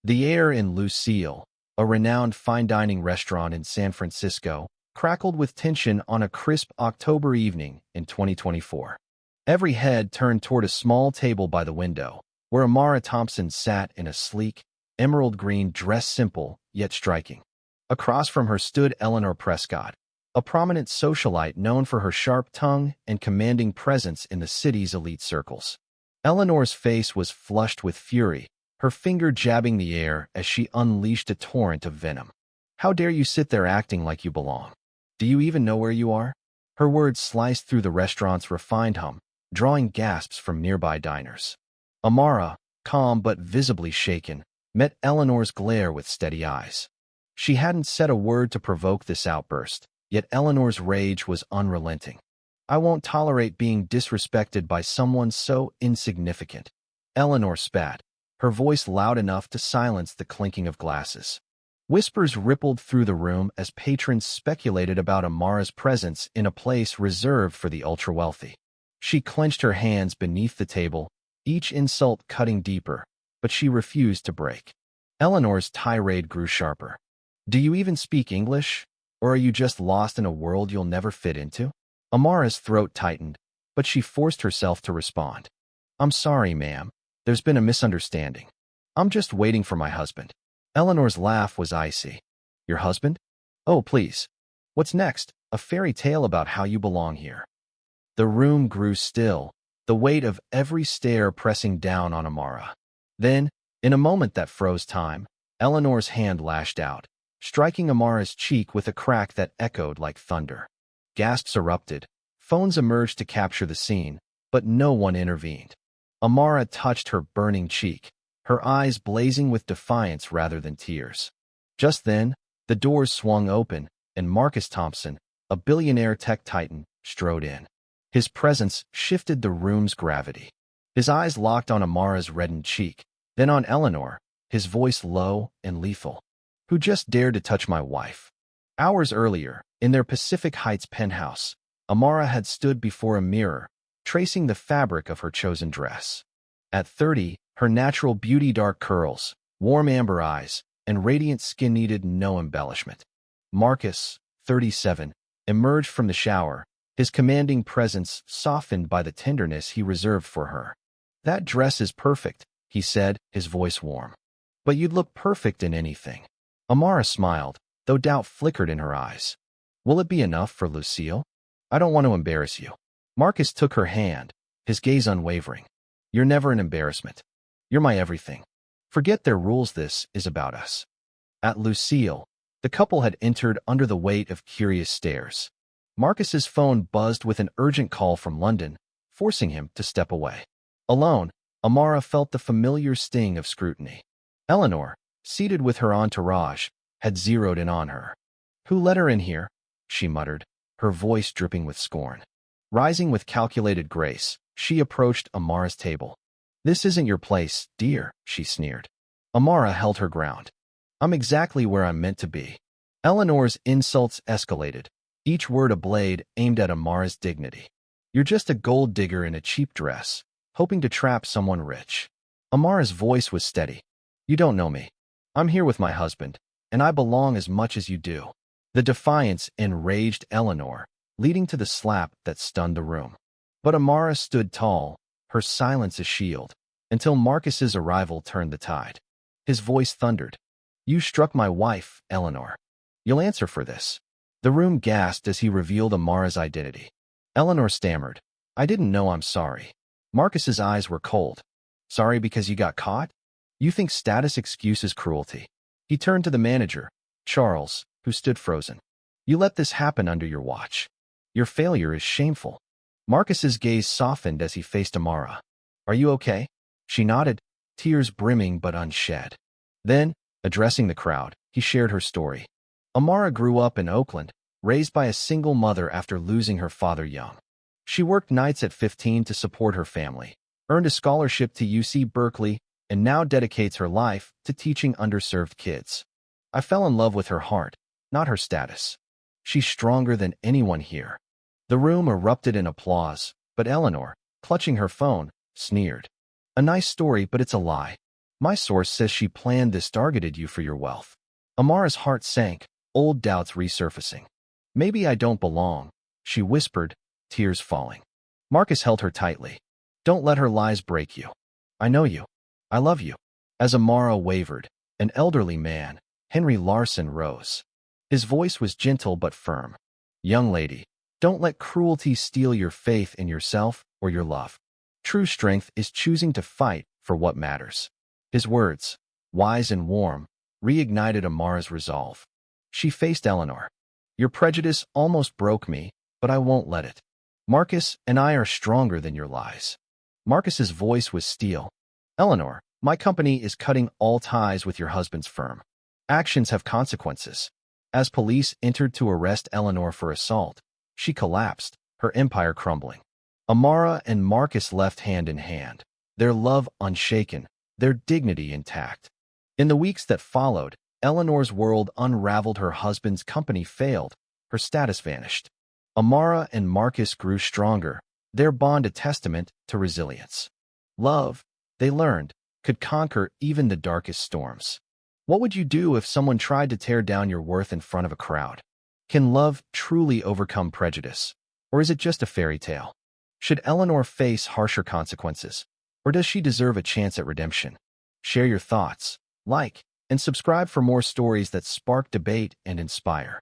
The air in Lucille, a renowned fine dining restaurant in San Francisco, crackled with tension on a crisp October evening in 2024. Every head turned toward a small table by the window, where Amara Thompson sat in a sleek, emerald green dress, simple yet striking. Across from her stood Eleanor Prescott, a prominent socialite known for her sharp tongue and commanding presence in the city's elite circles. Eleanor's face was flushed with fury, her finger jabbing the air as she unleashed a torrent of venom. "How dare you sit there acting like you belong? Do you even know where you are?" Her words sliced through the restaurant's refined hum, drawing gasps from nearby diners. Amara, calm but visibly shaken, met Eleanor's glare with steady eyes. She hadn't said a word to provoke this outburst, yet Eleanor's rage was unrelenting. "I won't tolerate being disrespected by someone so insignificant." Eleanor spat, her voice loud enough to silence the clinking of glasses. Whispers rippled through the room as patrons speculated about Amara's presence in a place reserved for the ultra-wealthy. She clenched her hands beneath the table, each insult cutting deeper, but she refused to break. Eleanor's tirade grew sharper. "Do you even speak English? Or are you just lost in a world you'll never fit into?" Amara's throat tightened, but she forced herself to respond. "I'm sorry, ma'am. There's been a misunderstanding. I'm just waiting for my husband." Eleanor's laugh was icy. "Your husband? Oh, please. What's next? A fairy tale about how you belong here?" The room grew still, the weight of every stare pressing down on Amara. Then, in a moment that froze time, Eleanor's hand lashed out, striking Amara's cheek with a crack that echoed like thunder. Gasps erupted. Phones emerged to capture the scene, but no one intervened. Amara touched her burning cheek, her eyes blazing with defiance rather than tears. Just then, the doors swung open, and Marcus Thompson, a billionaire tech titan, strode in. His presence shifted the room's gravity. His eyes locked on Amara's reddened cheek, then on Eleanor, his voice low and lethal. "Who just dared to touch my wife?" Hours earlier, in their Pacific Heights penthouse, Amara had stood before a mirror, tracing the fabric of her chosen dress. At 30, her natural beauty, dark curls, warm amber eyes, and radiant skin needed no embellishment. Marcus, 37, emerged from the shower, his commanding presence softened by the tenderness he reserved for her. "That dress is perfect," he said, his voice warm. "But you'd look perfect in anything." Amara smiled, though doubt flickered in her eyes. "Will it be enough for Lucille? I don't want to embarrass you." Marcus took her hand, his gaze unwavering. "You're never an embarrassment. You're my everything. Forget their rules, this is about us." At Lucille, the couple had entered under the weight of curious stares. Marcus's phone buzzed with an urgent call from London, forcing him to step away. Alone, Amara felt the familiar sting of scrutiny. Eleanor, seated with her entourage, had zeroed in on her. "Who let her in here?" she muttered, her voice dripping with scorn. Rising with calculated grace, she approached Amara's table. "This isn't your place, dear," she sneered. Amara held her ground. "I'm exactly where I'm meant to be." Eleanor's insults escalated, each word a blade aimed at Amara's dignity. "You're just a gold digger in a cheap dress, hoping to trap someone rich." Amara's voice was steady. "You don't know me. I'm here with my husband, and I belong as much as you do." The defiance enraged Eleanor, leading to the slap that stunned the room. But Amara stood tall, her silence a shield, until Marcus's arrival turned the tide. His voice thundered. "You struck my wife, Eleanor. You'll answer for this." The room gasped as he revealed Amara's identity. Eleanor stammered, "I didn't know, I'm sorry." Marcus's eyes were cold. "Sorry because you got caught? You think status excuses cruelty?" He turned to the manager, Charles, who stood frozen. "You let this happen under your watch. Your failure is shameful." Marcus's gaze softened as he faced Amara. "Are you okay?" She nodded, tears brimming but unshed. Then, addressing the crowd, he shared her story. Amara grew up in Oakland, raised by a single mother after losing her father young. She worked nights at 15 to support her family, earned a scholarship to UC Berkeley, and now dedicates her life to teaching underserved kids. "I fell in love with her heart, not her status. She's stronger than anyone here." The room erupted in applause, but Eleanor, clutching her phone, sneered. "A nice story, but it's a lie. My source says she planned this, targeted you for your wealth. Amara's heart sank, old doubts resurfacing. Maybe I don't belong, she whispered, tears falling. Marcus held her tightly. Don't let her lies break you. I know you. I love you. As Amara wavered, an elderly man, Henry Larson, rose. His voice was gentle but firm. Young lady, don't let cruelty steal your faith in yourself or your love. True strength is choosing to fight for what matters. His words, wise and warm, reignited Amara's resolve. She faced Eleanor. Your prejudice almost broke me, but I won't let it. Marcus and I are stronger than your lies. Marcus's voice was steel. Eleanor, my company is cutting all ties with your husband's firm. Actions have consequences. As police entered to arrest Eleanor for assault, she collapsed, her empire crumbling. Amara and Marcus left hand in hand, their love unshaken, their dignity intact. In the weeks that followed, Eleanor's world unraveled. Her husband's company failed, her status vanished. Amara and Marcus grew stronger, their bond a testament to resilience. Love, they learned, could conquer even the darkest storms. What would you do if someone tried to tear down your worth in front of a crowd? Can love truly overcome prejudice? Or is it just a fairy tale? Should Eleanor face harsher consequences? Or does she deserve a chance at redemption? Share your thoughts, like, and subscribe for more stories that spark debate and inspire.